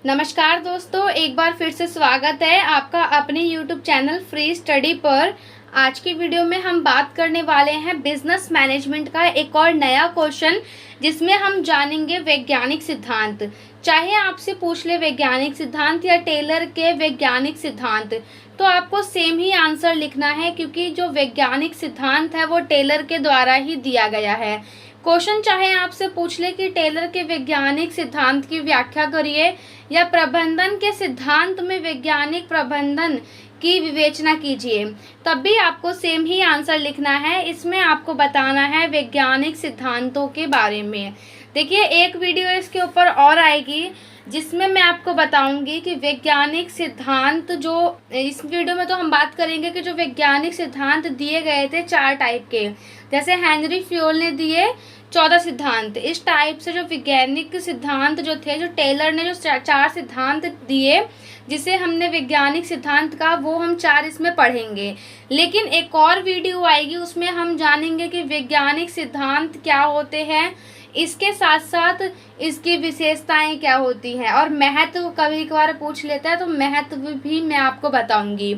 नमस्कार दोस्तों, एक बार फिर से स्वागत है आपका अपने YouTube चैनल फ्री स्टडी पर। आज की वीडियो में हम बात करने वाले हैं बिजनेस मैनेजमेंट का एक और नया क्वेश्चन, जिसमें हम जानेंगे वैज्ञानिक सिद्धांत। चाहे आपसे पूछ ले वैज्ञानिक सिद्धांत या टेलर के वैज्ञानिक सिद्धांत, तो आपको सेम ही आंसर लिखना है, क्योंकि जो वैज्ञानिक सिद्धांत है वो टेलर के द्वारा ही दिया गया है। क्वेश्चन चाहे आपसे पूछ ले कि टेलर के वैज्ञानिक सिद्धांत की व्याख्या करिए या प्रबंधन के सिद्धांत में वैज्ञानिक प्रबंधन की विवेचना कीजिए, तब भी आपको सेम ही आंसर लिखना है। इसमें आपको बताना है वैज्ञानिक सिद्धांतों के बारे में। देखिए, एक वीडियो इसके ऊपर और आएगी जिसमें मैं आपको बताऊंगी कि वैज्ञानिक सिद्धांत जो, इस वीडियो में तो हम बात करेंगे कि जो वैज्ञानिक सिद्धांत दिए गए थे 4 टाइप के, जैसे हेनरी फ्योल ने दिए 14 सिद्धांत। इस टाइप से जो वैज्ञानिक सिद्धांत जो थे, जो टेलर ने जो 4 सिद्धांत दिए जिसे हमने वैज्ञानिक सिद्धांत का, वो हम 4 इसमें पढ़ेंगे। लेकिन एक और वीडियो आएगी, उसमें हम जानेंगे कि वैज्ञानिक सिद्धांत क्या होते हैं, इसके साथ साथ इसकी विशेषताएं क्या होती हैं, और महत्व कभी कभार पूछ लेता है तो महत्व भी मैं आपको बताऊंगी।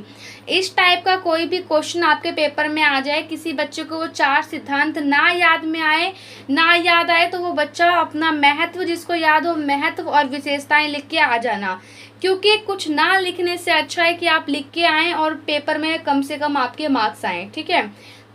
इस टाइप का कोई भी क्वेश्चन आपके पेपर में आ जाए, किसी बच्चे को वो 4 सिद्धांत ना याद में आए, ना याद आए, तो वो बच्चा अपना महत्व, जिसको याद हो, महत्व और विशेषताएं लिख के आ जाना। क्योंकि कुछ ना लिखने से अच्छा है कि आप लिख के आएँ और पेपर में कम से कम आपके मार्क्स आएँ। ठीक है,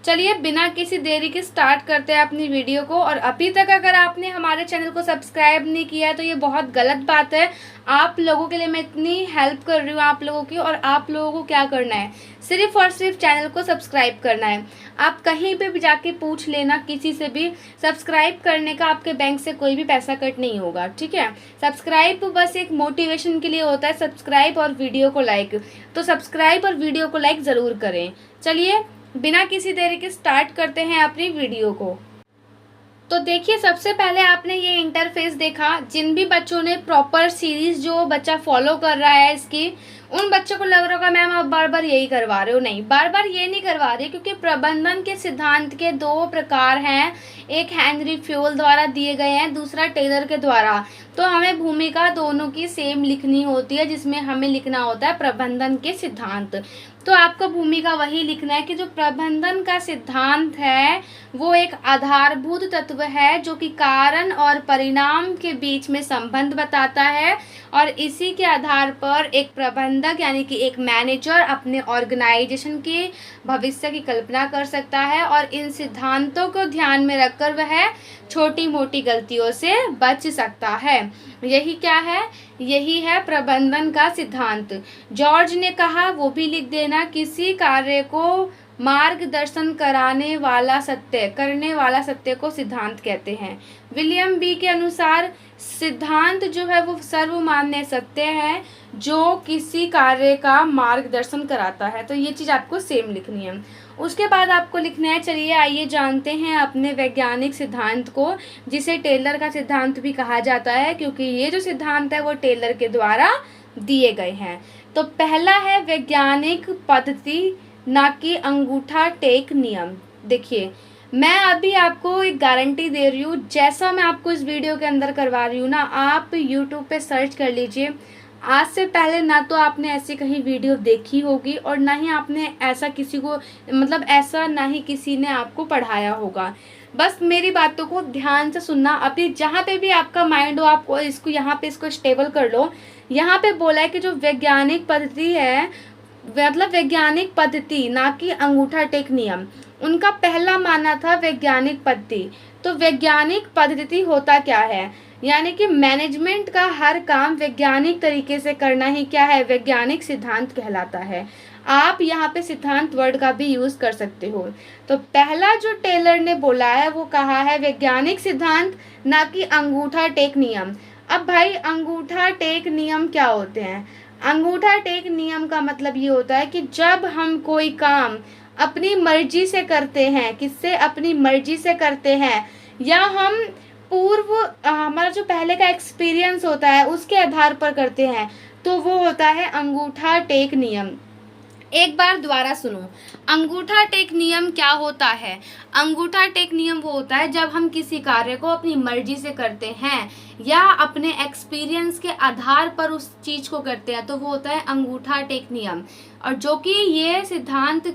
चलिए बिना किसी देरी के स्टार्ट करते हैं अपनी वीडियो को। और अभी तक अगर आपने हमारे चैनल को सब्सक्राइब नहीं किया है तो ये बहुत गलत बात है। आप लोगों के लिए मैं इतनी हेल्प कर रही हूँ आप लोगों की, और आप लोगों को क्या करना है, सिर्फ और सिर्फ चैनल को सब्सक्राइब करना है। आप कहीं पे भी जाके पूछ लेना किसी से भी, सब्सक्राइब करने का आपके बैंक से कोई भी पैसा कट नहीं होगा। ठीक है, सब्सक्राइब बस एक मोटिवेशन के लिए होता है, सब्सक्राइब और वीडियो को लाइक। तो सब्सक्राइब और वीडियो को लाइक ज़रूर करें। चलिए बिना किसी देरी के स्टार्ट करते हैं अपनी वीडियो को। तो देखिए, सबसे पहले आपने ये इंटरफेस देखा। जिन भी बच्चों ने प्रॉपर सीरीज जो बच्चा फॉलो कर रहा है इसकी, उन बच्चों को लग रहा होगा मैम आप बार बार यही करवा रहे हो। नहीं, बार बार ये नहीं करवा रही, क्योंकि प्रबंधन के सिद्धांत के 2 प्रकार हैं। एक हेनरी फ्योल द्वारा दिए गए हैं, दूसरा टेलर के द्वारा। तो हमें भूमिका दोनों की सेम लिखनी होती है, जिसमें हमें लिखना होता है प्रबंधन के सिद्धांत। तो आपको भूमिका वही लिखना है कि जो प्रबंधन का सिद्धांत है वो एक आधारभूत तत्व है, जो कि कारण और परिणाम के बीच में संबंध बताता है। और इसी के आधार पर एक प्रबंधक यानी कि एक मैनेजर अपने ऑर्गेनाइजेशन के भविष्य की कल्पना कर सकता है, और इन सिद्धांतों को ध्यान में रखकर वह छोटी मोटी गलतियों से बच सकता है। यही क्या है, यही है प्रबंधन का सिद्धांत। जॉर्ज ने कहा, वो भी लिख देना, किसी कार्य को मार्गदर्शन करने वाला सत्य को सिद्धांत कहते हैं। विलियम बी के अनुसार सिद्धांत जो है वो सर्वमान्य सत्य है जो किसी कार्य का मार्गदर्शन कराता है। तो ये चीज़ आपको सेम लिखनी है। उसके बाद आपको लिखना है, चलिए आइए जानते हैं अपने वैज्ञानिक सिद्धांत को, जिसे टेलर का सिद्धांत भी कहा जाता है, क्योंकि ये जो सिद्धांत है वो टेलर के द्वारा दिए गए हैं। तो पहला है वैज्ञानिक पद्धति, ना कि अंगूठा टेक नियम। देखिए, मैं अभी आपको एक गारंटी दे रही हूँ, जैसा मैं आपको इस वीडियो के अंदर करवा रही हूँ ना, आप यूट्यूब पे सर्च कर लीजिए। आज से पहले ना तो आपने ऐसी कहीं वीडियो देखी होगी, और ना ही आपने ऐसा किसी को, मतलब ऐसा ना ही किसी ने आपको पढ़ाया होगा। बस मेरी बातों को ध्यान से सुनना। अभी जहाँ पे भी आपका माइंड हो, आपको इसको यहाँ पे इसको स्टेबल कर लो। यहाँ पे बोला है कि जो वैज्ञानिक पद्धति है, मतलब वैज्ञानिक पद्धति ना कि अंगूठा टेक नियम, उनका पहला मानना था वैज्ञानिक पद्धति। तो वैज्ञानिक पद्धति होता क्या है, यानी कि मैनेजमेंट का हर काम वैज्ञानिक तरीके से करना ही क्या है, वैज्ञानिक सिद्धांत कहलाता है। आप यहाँ पे सिद्धांत वर्ड का भी यूज कर सकते हो। तो पहला जो टेलर ने बोला है वो कहा है वैज्ञानिक सिद्धांत, ना कि अंगूठा टेक नियम। अब भाई, अंगूठा टेक नियम क्या होते हैं? अंगूठा टेक नियम का मतलब ये होता है कि जब हम कोई काम अपनी मर्जी से करते हैं, किससे, अपनी मर्जी से करते हैं, या हम हमारा जो पहले का एक्सपीरियंस होता है उसके आधार पर करते हैं, तो वो होता है अंगूठा टेक नियम। एक बार दोबारा सुनो। अंगूठा टेक नियम क्या होता है? अंगूठा टेक नियम वो होता है जब हम किसी कार्य को अपनी मर्जी से करते हैं या अपने एक्सपीरियंस के आधार पर उस चीज को करते हैं, तो वो होता है अंगूठा टेक नियम। और जो कि ये सिद्धांत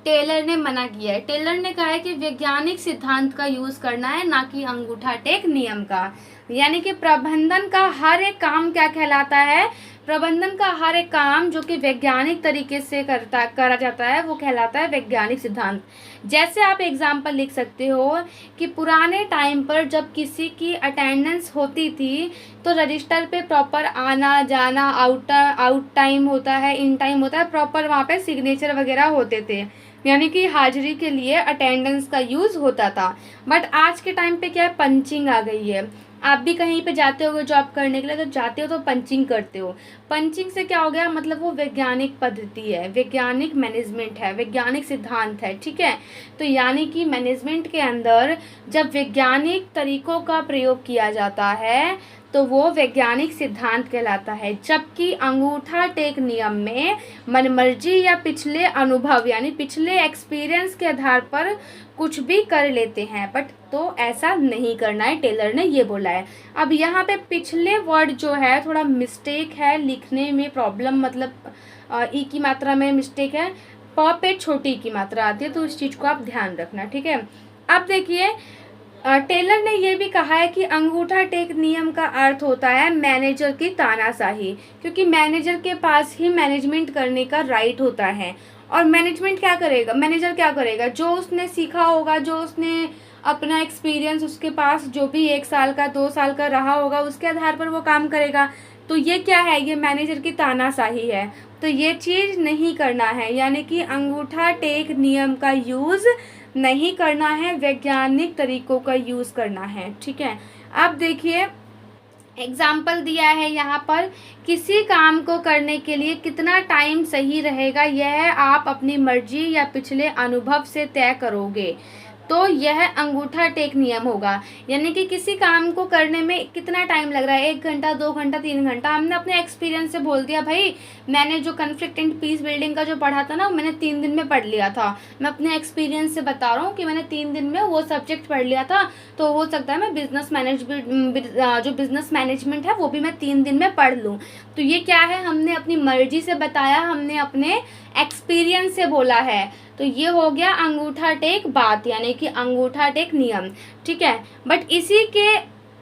टेलर ने मना किया है। टेलर ने कहा है कि वैज्ञानिक सिद्धांत का यूज करना है, ना कि अंगूठा टेक नियम का। यानी कि प्रबंधन का हर एक काम क्या कहलाता है? प्रबंधन का हर एक काम जो कि वैज्ञानिक तरीके से करा जाता है वो कहलाता है वैज्ञानिक सिद्धांत। जैसे आप एग्जाम्पल लिख सकते हो कि पुराने टाइम पर जब किसी की अटेंडेंस होती थी तो रजिस्टर पे प्रॉपर आना जाना, आउट टाइम होता है, इन टाइम होता है, प्रॉपर वहाँ पे सिग्नेचर वगैरह होते थे, यानी कि हाजिरी के लिए अटेंडेंस का यूज़ होता था। बट आज के टाइम पे क्या है, पंचिंग आ गई है। आप भी कहीं पे जाते होगे जॉब करने के लिए, तो जाते हो तो पंचिंग करते हो। पंचिंग से क्या हो गया, मतलब वो वैज्ञानिक पद्धति है, वैज्ञानिक मैनेजमेंट है, वैज्ञानिक सिद्धांत है, ठीक है। तो यानी कि मैनेजमेंट के अंदर जब वैज्ञानिक तरीकों का प्रयोग किया जाता है तो वो वैज्ञानिक सिद्धांत कहलाता है। जबकि अंगूठा टेक नियम में मनमर्जी या पिछले अनुभव यानी पिछले एक्सपीरियंस के आधार पर कुछ भी कर लेते हैं, बट तो ऐसा नहीं करना है, टेलर ने ये बोला है। अब यहाँ पे पिछले वर्ड जो है थोड़ा मिस्टेक है, लिखने में प्रॉब्लम, मतलब ई की मात्रा में मिस्टेक है, प पे छोटी ई की मात्रा आती है, तो इस चीज़ को आप ध्यान रखना, ठीक है। अब देखिए टेलर ने यह भी कहा है कि अंगूठा टेक नियम का अर्थ होता है मैनेजर की तानाशाही, क्योंकि मैनेजर के पास ही मैनेजमेंट करने का राइट होता है। और मैनेजमेंट क्या करेगा, मैनेजर क्या करेगा, जो उसने सीखा होगा, जो उसने अपना एक्सपीरियंस उसके पास जो भी 1 साल का 2 साल का रहा होगा, उसके आधार पर वो काम करेगा। तो ये क्या है, ये मैनेजर की तानाशाही है। तो ये चीज़ नहीं करना है, यानी कि अंगूठा टेक नियम का यूज़ नहीं करना है, वैज्ञानिक तरीकों का यूज़ करना है, ठीक है। अब देखिए एग्जाम्पल दिया है यहाँ पर, किसी काम को करने के लिए कितना टाइम सही रहेगा यह आप अपनी मर्जी या पिछले अनुभव से तय करोगे। तो यह अंगूठा टेक नियम होगा। यानी कि किसी काम को करने में कितना टाइम लग रहा है, 1 घंटा 2 घंटा 3 घंटा, हमने अपने एक्सपीरियंस से बोल दिया भाई मैंने जो कॉन्फ्लिक्ट एंड पीस बिल्डिंग का जो पढ़ा था ना, मैंने 3 दिन में पढ़ लिया था। मैं अपने एक्सपीरियंस से बता रहा हूँ कि मैंने 3 दिन में वो सब्जेक्ट पढ़ लिया था। तो हो सकता है मैं जो बिजनेस मैनेजमेंट है वो भी मैं 3 दिन में पढ़ लूँ। तो ये क्या है, हमने अपनी मर्जी से बताया, हमने अपने एक्सपीरियंस से बोला है। तो ये हो गया अंगूठा टेक बात, यानी कि अंगूठा टेक नियम, ठीक है। बट इसी के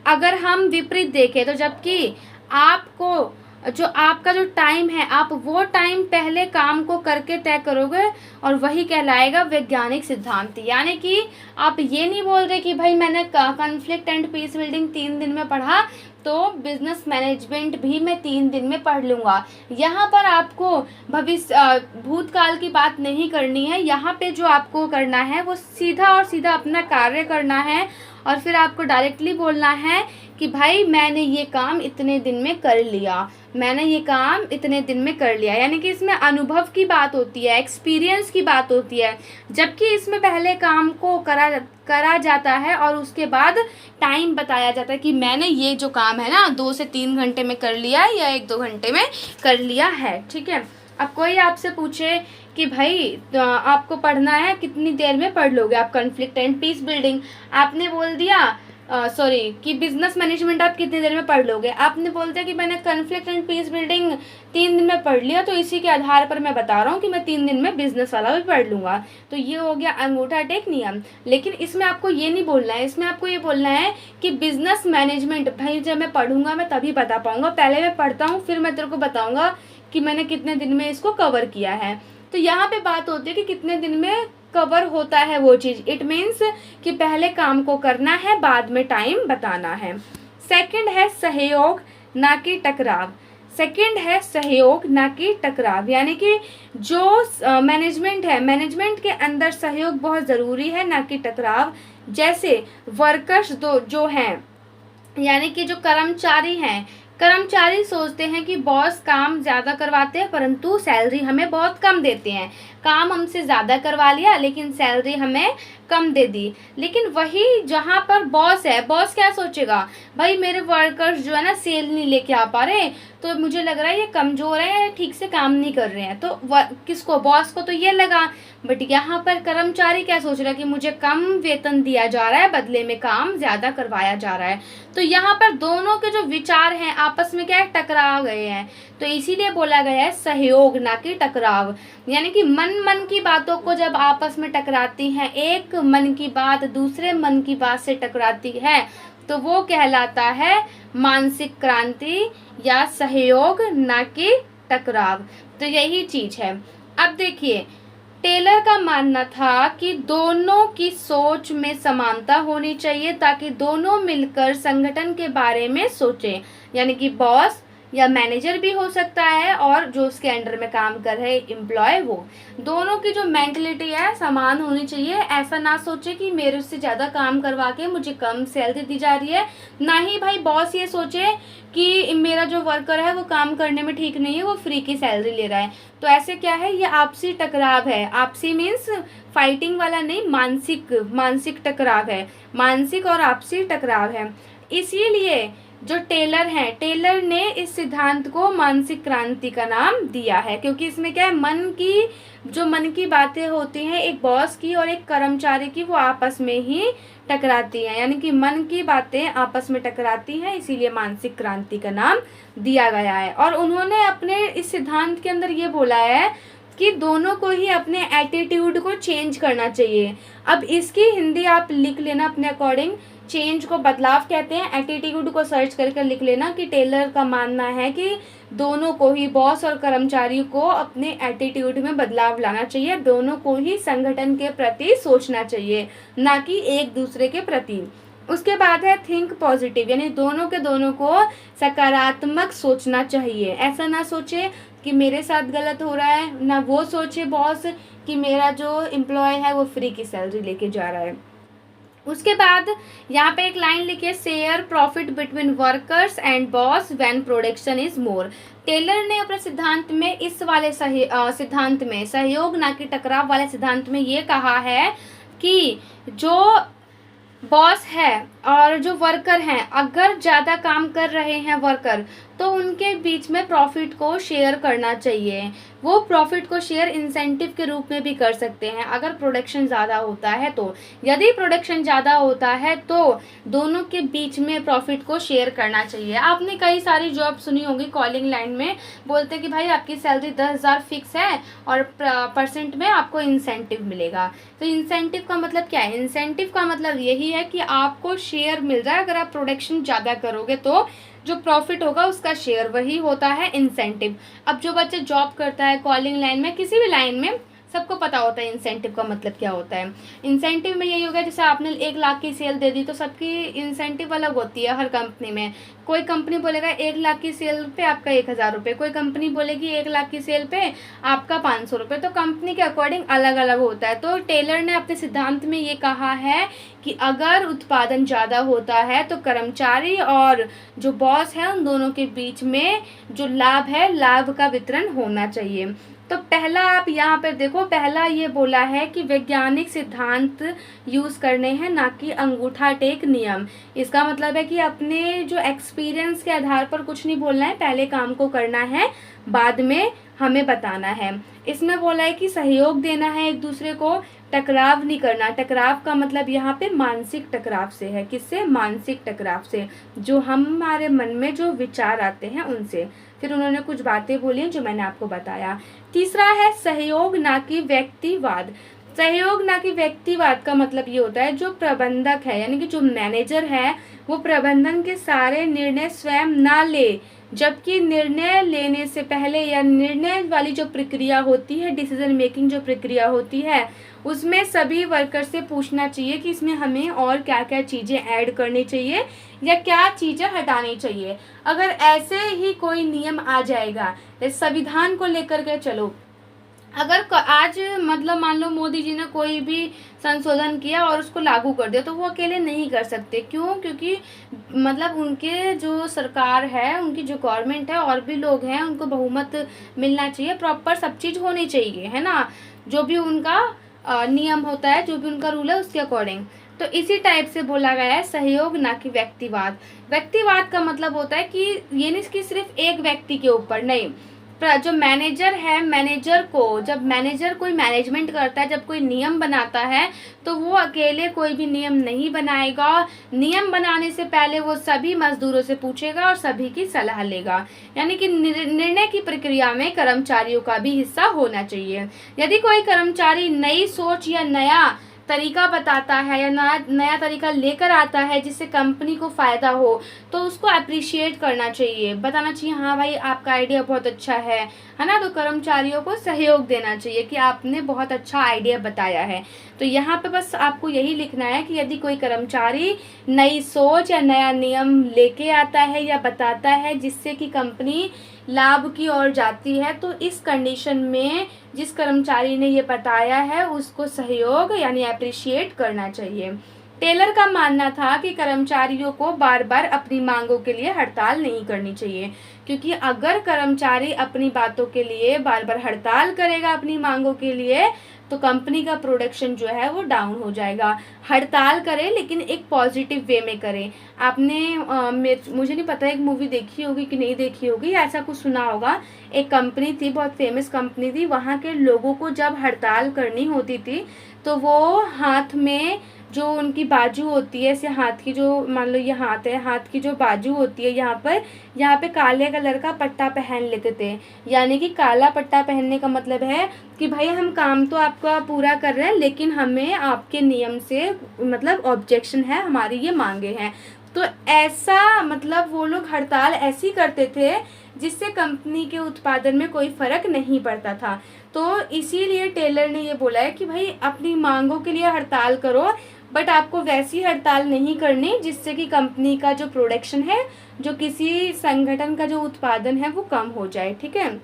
अगर हम विपरीत देखें तो जबकि आपको जो आपका जो टाइम है, आप वो टाइम पहले काम को करके तय करोगे और वही कहलाएगा वैज्ञानिक सिद्धांत। यानी कि आप ये नहीं बोल रहे कि भाई मैंने कॉन्फ्लिक्ट एंड पीस बिल्डिंग 3 दिन में पढ़ा तो बिजनेस मैनेजमेंट भी मैं 3 दिन में पढ़ लूँगा। यहाँ पर आपको भूतकाल की बात नहीं करनी है। यहाँ पे जो आपको करना है वो सीधा और सीधा अपना कार्य करना है और फिर आपको डायरेक्टली बोलना है कि भाई मैंने ये काम इतने दिन में कर लिया, मैंने ये काम इतने दिन में कर लिया। यानी कि इसमें अनुभव की बात होती है, एक्सपीरियंस की बात होती है, जबकि इसमें पहले काम को करा जाता है और उसके बाद टाइम बताया जाता है कि मैंने ये जो काम है ना 2 से 3 घंटे में कर लिया या 1-2 घंटे में कर लिया है, ठीक है। अब कोई आपसे पूछे कि भाई आपको पढ़ना है, कितनी देर में पढ़ लोगे आप कॉन्फ्लिक्ट एंड पीस बिल्डिंग, आपने बोल दिया कि बिजनेस मैनेजमेंट आप कितनी देर में पढ़ लोगे, आपने बोल दिया कि मैंने कॉन्फ्लिक्ट एंड पीस बिल्डिंग 3 दिन में पढ़ लिया, तो इसी के आधार पर मैं बता रहा हूँ कि मैं 3 दिन में बिजनेस वाला भी पढ़ लूँगा। तो ये हो गया अंगूठा टेक नियम। लेकिन इसमें आपको ये नहीं बोलना है, इसमें आपको ये बोलना है कि बिजनेस मैनेजमेंट भाई जब मैं पढ़ूंगा मैं तभी बता पाऊँगा, पहले मैं पढ़ता हूँ फिर मैं तेरे को बताऊँगा कि मैंने कितने दिन में इसको कवर किया है। तो यहाँ पे बात होती है कि कितने दिन में कवर होता है वो चीज़। इट मीन्स कि पहले काम को करना है, बाद में टाइम बताना है। सेकंड है सहयोग ना कि टकराव। सेकंड है सहयोग ना कि टकराव, यानी कि जो मैनेजमेंट है, मैनेजमेंट के अंदर सहयोग बहुत ज़रूरी है ना कि टकराव। जैसे वर्कर्स जो हैं, यानी कि जो कर्मचारी हैं, कर्मचारी सोचते हैं कि बॉस काम ज़्यादा करवाते हैं परंतु सैलरी हमें बहुत कम देते हैं। काम हमसे ज़्यादा करवा लिया लेकिन सैलरी हमें कम दे दी। लेकिन वही जहाँ पर बॉस है, बॉस क्या सोचेगा, भाई मेरे वर्कर्स जो है ना सेल नहीं लेके आ पा रहे, तो मुझे लग रहा है ये कमज़ोर है, ठीक से काम नहीं कर रहे हैं। तो किसको, बॉस को तो ये लगा। बट यहाँ पर कर्मचारी क्या सोच रहा है कि मुझे कम वेतन दिया जा रहा है, बदले में काम ज़्यादा करवाया जा रहा है। तो यहाँ पर दोनों के जो विचार हैं आपस में क्या है, टकरा गए हैं। तो इसीलिए बोला गया है सहयोग ना कि टकराव। यानी कि मन की बातों को जब आपस में टकराती हैं, एक मन की बात दूसरे मन की बात से टकराती है, तो वो कहलाता है मानसिक क्रांति या सहयोग ना कि टकराव। तो यही चीज है। अब देखिए, टेलर का मानना था कि दोनों की सोच में समानता होनी चाहिए ताकि दोनों मिलकर संगठन के बारे में सोचें। यानी कि बॉस या मैनेजर भी हो सकता है और जो उसके अंडर में काम कर रहे एम्प्लॉय, वो दोनों की जो मेंटलिटी है समान होनी चाहिए। ऐसा ना सोचे कि मेरे से ज़्यादा काम करवा के मुझे कम सैलरी दी जा रही है, ना ही भाई बॉस ये सोचे कि मेरा जो वर्कर है वो काम करने में ठीक नहीं है, वो फ्री की सैलरी ले रहा है। तो ऐसे क्या है, ये आपसी टकराव है। आपसी मीन्स फाइटिंग वाला नहीं, मानसिक टकराव है, मानसिक और आपसी टकराव है। इसीलिए जो टेलर हैं, टेलर ने इस सिद्धांत को मानसिक क्रांति का नाम दिया है, क्योंकि इसमें क्या है, मन की बातें होती हैं एक बॉस की और एक कर्मचारी की, वो आपस में ही टकराती हैं। यानी कि मन की बातें आपस में टकराती हैं, इसीलिए मानसिक क्रांति का नाम दिया गया है। और उन्होंने अपने इस सिद्धांत के अंदर ये बोला है कि दोनों को ही अपने एटीट्यूड को चेंज करना चाहिए। अब इसकी हिंदी आप लिख लेना अपने अकॉर्डिंग। चेंज को बदलाव कहते हैं, एटीट्यूड को सर्च करके लिख लेना कि टेलर का मानना है कि दोनों को ही, बॉस और कर्मचारी को, अपने एटीट्यूड में बदलाव लाना चाहिए। दोनों को ही संगठन के प्रति सोचना चाहिए, ना कि एक दूसरे के प्रति। उसके बाद है थिंक पॉजिटिव, यानी दोनों को सकारात्मक सोचना चाहिए। ऐसा ना सोचे कि मेरे साथ गलत हो रहा है, ना वो सोचे बॉस कि मेरा जो एम्प्लॉय है वो फ्री की सैलरी लेके जा रहा है। उसके बाद यहाँ पे एक लाइन लिखी, share profit between workers and boss when production is more. Taylor ने अपने सिद्धांत में इस वाले सिद्धांत में, सहयोग ना कि टकराव वाले सिद्धांत में ये कहा है कि जो बॉस है और जो वर्कर हैं, अगर ज़्यादा काम कर रहे हैं वर्कर, तो उनके बीच में प्रॉफिट को शेयर करना चाहिए। वो प्रॉफिट को शेयर इंसेंटिव के रूप में भी कर सकते हैं अगर प्रोडक्शन ज़्यादा होता है तो। यदि प्रोडक्शन ज़्यादा होता है तो दोनों के बीच में प्रॉफिट को शेयर करना चाहिए। आपने कई सारी जॉब सुनी होगी कॉलिंग लाइन में, बोलते कि भाई आपकी सैलरी 10,000 फिक्स है और % में आपको इंसेंटिव मिलेगा। तो इंसेंटिव का मतलब क्या है? इंसेंटिव का मतलब यही है कि आपको शेयर मिल रहा है। अगर आप प्रोडक्शन ज़्यादा करोगे तो जो प्रॉफिट होगा उसका शेयर, वही होता है इंसेंटिव। अब जो बच्चे जॉब करता है कॉलिंग लाइन में, किसी भी लाइन में, सबको पता होता है इंसेंटिव का मतलब क्या होता है। इंसेंटिव में यही होगा, जैसे आपने 1 लाख की सेल दे दी तो सबकी इंसेंटिव अलग होती है हर कंपनी में। कोई कंपनी बोलेगा 1 लाख की सेल पे आपका 1,000 रुपये, कोई कंपनी बोलेगी 1 लाख की सेल पे आपका 500 रुपये। तो कंपनी के अकॉर्डिंग अलग अलग होता है। तो टेलर ने अपने सिद्धांत में ये कहा है कि अगर उत्पादन ज़्यादा होता है तो कर्मचारी और जो बॉस है उन दोनों के बीच में जो लाभ है, लाभ का वितरण होना चाहिए। तो पहला आप यहाँ पर देखो, पहला ये बोला है कि वैज्ञानिक सिद्धांत यूज़ करने हैं, ना कि अंगूठा टेक नियम। इसका मतलब है कि अपने जो एक्सपीरियंस के आधार पर कुछ नहीं बोलना है, पहले काम को करना है, बाद में हमें बताना है। इसमें बोला है कि सहयोग देना है एक दूसरे को, टकराव नहीं करना। टकराव का मतलब यहाँ पे मानसिक टकराव से है। किससे? मानसिक टकराव से, जो हमारे मन में जो विचार आते हैं उनसे। फिर उन्होंने कुछ बातें बोली जो मैंने आपको बताया। तीसरा है सहयोग ना कि व्यक्तिवाद। सहयोग ना कि व्यक्तिवाद का मतलब ये होता है, जो प्रबंधक है यानी कि जो मैनेजर है वो प्रबंधन के सारे निर्णय स्वयं ना ले, जबकि निर्णय लेने से पहले या निर्णय वाली जो प्रक्रिया होती है, डिसीजन मेकिंग जो प्रक्रिया होती है, उसमें सभी वर्कर से पूछना चाहिए कि इसमें हमें और क्या क्या चीज़ें ऐड करनी चाहिए या क्या चीज़ें हटानी चाहिए। अगर ऐसे ही कोई नियम आ जाएगा, संविधान को लेकर के चलो, अगर आज मतलब मान लो मोदी जी ने कोई भी संशोधन किया और उसको लागू कर दिया, तो वो अकेले नहीं कर सकते। क्यों? क्योंकि मतलब उनके जो सरकार है, उनकी जो गवर्नमेंट है, और भी लोग हैं, उनको बहुमत मिलना चाहिए, प्रॉपर सब चीज़ होनी चाहिए, है ना, जो भी उनका नियम होता है, जो भी उनका रूल है उसके अकॉर्डिंग। तो इसी टाइप से बोला गया है सहयोग, ना कि व्यक्तिवाद। व्यक्तिवाद का मतलब होता है कि ये नहीं कि सिर्फ एक व्यक्ति के ऊपर, नहीं, जो मैनेजर है, मैनेजर को, जब मैनेजर कोई मैनेजमेंट करता है, जब कोई नियम बनाता है, तो वो अकेले कोई भी नियम नहीं बनाएगा। नियम बनाने से पहले वो सभी मजदूरों से पूछेगा और सभी की सलाह लेगा। यानी कि निर्णय की प्रक्रिया में कर्मचारियों का भी हिस्सा होना चाहिए। यदि कोई कर्मचारी नई सोच या नया तरीका बताता है या नया तरीका लेकर आता है जिससे कंपनी को फ़ायदा हो, तो उसको अप्रिशिएट करना चाहिए, बताना चाहिए हाँ भाई आपका आइडिया बहुत अच्छा है ना। तो कर्मचारियों को सहयोग देना चाहिए कि आपने बहुत अच्छा आइडिया बताया है। तो यहाँ पे बस आपको यही लिखना है कि यदि कोई कर्मचारी नई सोच या नया नियम लेके आता है या बताता है जिससे कि कंपनी लाभ की ओर जाती है, तो इस कंडीशन में जिस कर्मचारी ने ये बताया है उसको सहयोग यानी अप्रिशिएट करना चाहिए। टेलर का मानना था कि कर्मचारियों को बार बार अपनी मांगों के लिए हड़ताल नहीं करनी चाहिए, क्योंकि अगर कर्मचारी अपनी बातों के लिए बार बार हड़ताल करेगा अपनी मांगों के लिए, तो कंपनी का प्रोडक्शन जो है वो डाउन हो जाएगा। हड़ताल करें लेकिन एक पॉजिटिव वे में करें। आपने मुझे नहीं पता एक मूवी देखी होगी कि नहीं देखी होगी, ऐसा कुछ सुना होगा। एक कंपनी थी, बहुत फेमस कंपनी थी, वहाँ के लोगों को जब हड़ताल करनी होती थी तो वो हाथ में जो उनकी बाजू होती है, ऐसे हाथ की जो, मान लो ये हाथ है, हाथ की जो बाजू होती है यहाँ पे काले कलर का पट्टा पहन लेते थे। यानी कि काला पट्टा पहनने का मतलब है कि भाई हम काम तो आपका पूरा कर रहे हैं लेकिन हमें आपके नियम से मतलब ऑब्जेक्शन है, हमारी ये मांगे हैं। तो ऐसा मतलब वो लोग हड़ताल ऐसी करते थे जिससे कंपनी के उत्पादन में कोई फर्क नहीं पड़ता था। तो इसीलिए टेलर ने ये बोला है कि भाई अपनी मांगों के लिए हड़ताल करो, बट आपको वैसी हड़ताल नहीं करनी जिससे कि कंपनी का जो प्रोडक्शन है, जो किसी संगठन का जो उत्पादन है वो कम हो जाए, ठीक है।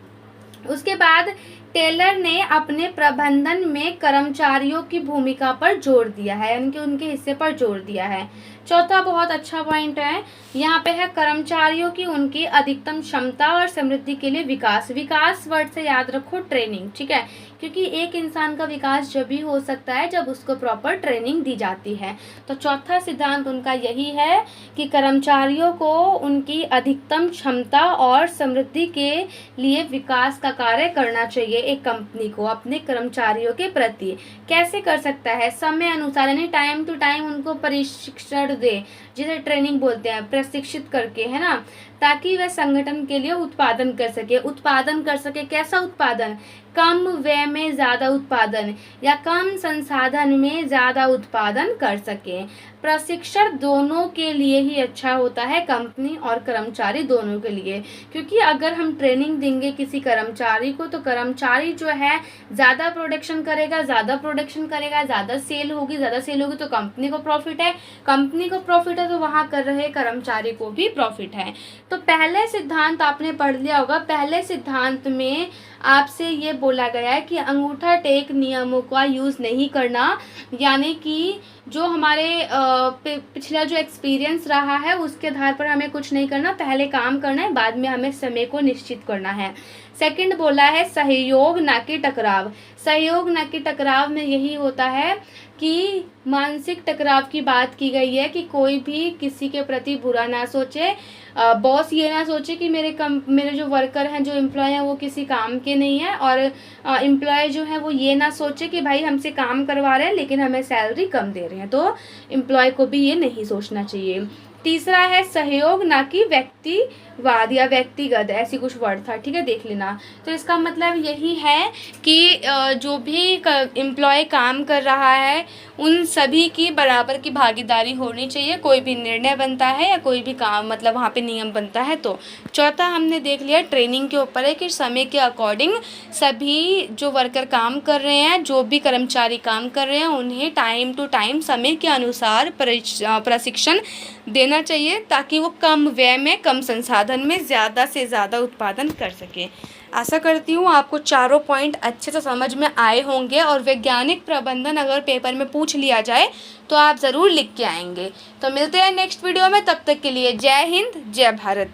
उसके बाद टेलर ने अपने प्रबंधन में कर्मचारियों की भूमिका पर जोर दिया है, यानी कि उनके हिस्से पर जोर दिया है। चौथा बहुत अच्छा पॉइंट है, यहाँ पे है कर्मचारियों की उनकी अधिकतम क्षमता और समृद्धि के लिए विकास। विकास वर्ड से याद रखो ट्रेनिंग, ठीक है, क्योंकि एक इंसान का विकास जब भी हो सकता है जब उसको प्रॉपर ट्रेनिंग दी जाती है। तो चौथा सिद्धांत उनका यही है कि कर्मचारियों को उनकी अधिकतम क्षमता और समृद्धि के लिए विकास का कार्य करना चाहिए। एक कंपनी को अपने कर्मचारियों के प्रति कैसे कर सकता है? समय अनुसार, यानी टाइम टू टाइम उनको प्रशिक्षण दे, जिसे ट्रेनिंग बोलते हैं, प्रशिक्षित करके, है ना, ताकि वह संगठन के लिए उत्पादन कर सके। उत्पादन कर सके, कैसा उत्पादन? कम व्यय में ज़्यादा उत्पादन या कम संसाधन में ज़्यादा उत्पादन कर सके। प्रशिक्षण दोनों के लिए ही अच्छा होता है, कंपनी और कर्मचारी दोनों के लिए, क्योंकि अगर हम ट्रेनिंग देंगे किसी कर्मचारी को तो कर्मचारी जो है ज़्यादा प्रोडक्शन करेगा, ज़्यादा सेल होगी तो कंपनी को प्रॉफिट है, कंपनी को प्रॉफिट है तो वहाँ कर रहे कर्मचारी को भी प्रॉफिट है। तो पहले सिद्धांत आपने पढ़ लिया होगा। पहले सिद्धांत में आपसे ये बोला गया है कि अंगूठा टेक नियमों का यूज़ नहीं करना, यानी कि जो हमारे पिछला जो एक्सपीरियंस रहा है उसके आधार पर हमें कुछ नहीं करना, पहले काम करना है, बाद में हमें समय को निश्चित करना है। सेकंड बोला है सहयोग ना कि टकराव। सहयोग ना कि टकराव में यही होता है कि मानसिक टकराव की बात की गई है कि कोई भी किसी के प्रति बुरा ना सोचे। बॉस ये ना सोचे कि मेरे जो वर्कर हैं, जो एम्प्लॉय हैं, वो किसी काम के नहीं है, और एम्प्लॉय जो है वो ये ना सोचे कि भाई हमसे काम करवा रहे हैं लेकिन हमें सैलरी कम दे रहे हैं। तो एम्प्लॉय को भी ये नहीं सोचना चाहिए। तीसरा है सहयोग ना कि व्यक्तिवाद या व्यक्तिगत, ऐसी कुछ वर्ड था, ठीक है, देख लेना। तो इसका मतलब यही है कि जो भी एम्प्लॉय काम कर रहा है उन सभी की बराबर की भागीदारी होनी चाहिए, कोई भी निर्णय बनता है या कोई भी काम मतलब वहाँ पे नियम बनता है। तो चौथा हमने देख लिया ट्रेनिंग के ऊपर है कि समय के अकॉर्डिंग सभी जो वर्कर काम कर रहे हैं, जो भी कर्मचारी काम कर रहे हैं, उन्हें टाइम टू टाइम समय के अनुसार प्रशिक्षण देना चाहिए ताकि वो कम व्यय में, कम संसाधन में ज़्यादा से ज़्यादा उत्पादन कर सके। आशा करती हूँ आपको चारों पॉइंट अच्छे से समझ में आए होंगे और वैज्ञानिक प्रबंधन अगर पेपर में पूछ लिया जाए तो आप ज़रूर लिख के आएंगे। तो मिलते हैं नेक्स्ट वीडियो में, तब तक के लिए जय हिंद जय भारत।